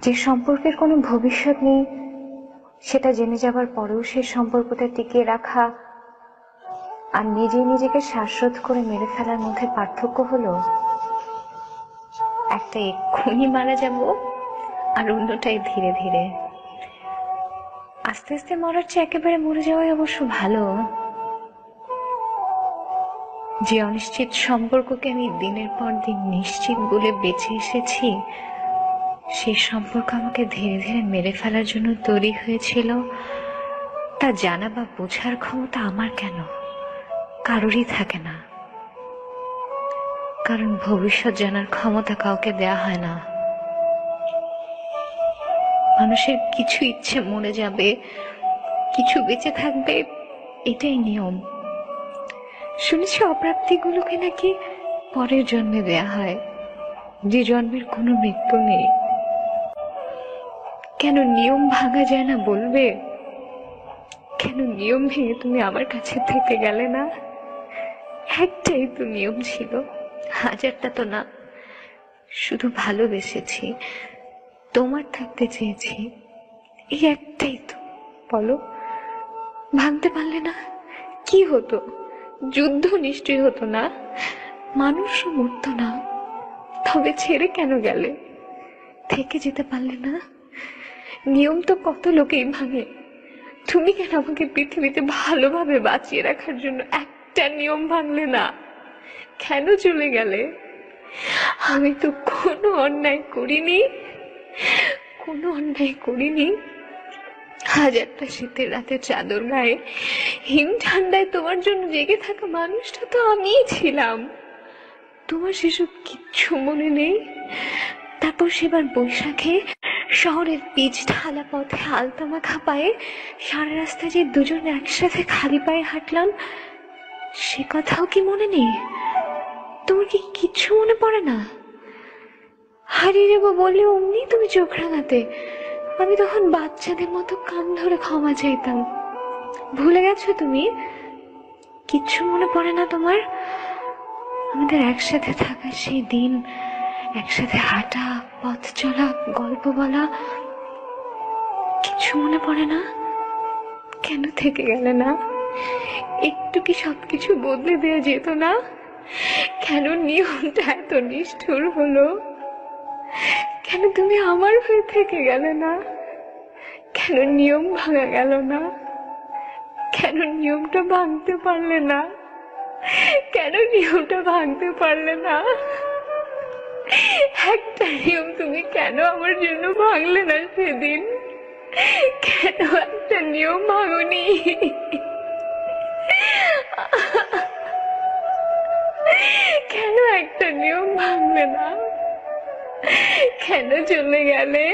যে সম্পর্কের কোনো ভবিষ্যৎ নেই সেটা জেনে যাবার পরেও সেই সম্পর্কটা টিকিয়ে রাখা আর নিজেকে শ্বাসরোধ করে মেরে ফেলার মধ্যে পার্থক্য হলো একটা এক্ষুনি মারা যাব আর অন্যটাই ধীরে ধীরে। আস্তে আস্তে মরার চেয়ে একেবারে মরে যাওয়াই অবশ্য ভালো। যে অনিশ্চিত সম্পর্ককে আমি দিনের পর দিন নিশ্চিত বলে বেঁচে এসেছি, সেই সম্পর্ক আমাকে ধীরে ধীরে মেরে ফেলার জন্য তৈরি হয়েছিল, তা জানা বা বোঝার ক্ষমতা আমার কেন, কারোরই থাকে না। কারণ ভবিষ্যৎ জানার ক্ষমতা কাউকে দেয়া হয় না। মানুষের কিছু ইচ্ছে মরে যাবে, কিছু বেঁচে থাকবে, এটাই নিয়ম। শুনেছি অপ্রাপ্তিগুলোকে নাকি পরের জন্মে দেয়া হয়, যে জন্মের কোনো মৃত্যু নেই। কেন নিয়ম ভাঙা যায় না বলবে? কেন নিয়ম ভেঙে তুমি আমার কাছে থেকে গেলে না? একটাই তো নিয়ম ছিল, হাজারটা তো না। শুধু ভালোবেসেছি, তোমার থাকতে চেয়েছি, এই একটাই তো। বলো, ভাঙতে পারলে না কি হতো? যুদ্ধ নিশ্চয় হতো না, মানুষও মরতো না। তবে ছেড়ে কেন গেলে? থেকে যেতে পারলে না? নিয়ম তো কত লোকেই ভাঙে, তুমি কেন আমাকে পৃথিবীতে ভালোভাবে বাঁচিয়ে রাখার জন্য একটা নিয়ম ভাঙলে না? কেন চলে গেলে? আমি তো কোনো অন্যায় করিনি, কোনো অন্যায় করিনি। হাজারটা শীতের রাতে চাদর গায়ে হিম ঠান্ডায় তোমার জন্য জেগে থাকা মানুষটা তো আমিই ছিলাম। তোমার সেসব কিচ্ছু মনে নেই? তারপর সেবার বৈশাখে শহরের পিচ ঢালা পথে আলতা মাখা পায়ে সারা রাস্তা যে দুজন একসাথে খালি পায়ে হাঁটলাম, সে কথাও কি মনে নেই? তোমার কি কিচ্ছু মনে পড়ে না? হারিয়ে যাবো বললে অমনি তুমি চোখ রাঙাতে, আমি তখন বাচ্চাদের মতো কান ধরে ক্ষমা চাইতাম। ভুলে গেছো তুমি? কিচ্ছু মনে পড়ে না তোমার? আমাদের একসাথে থাকা সেই দিন, একসাথে হাঁটা, পথ চলা, গল্প বলা, কিছু মনে পড়ে না? কেন থেকে গেলে না? একটু কি সবকিছু বদলে দেওয়া যেত না? কেন নিয়মটা এত নিষ্ঠুর হলো? কেন তুমি আমার হয়ে থেকে গেলে না? কেন নিয়ম ভাঙা গেল না? কেন নিয়মটা ভাঙতে পারলে না? কেন নিয়মটা ভাঙতে পারলে না? একটা নিয়ম তুমি কেন আমার জন্য ভাঙলে না সেদিন? কেন একটা নিয়ম ভাঙনি? কেন একটা নিয়ম ভাঙলে না? কেন চলে গেলে?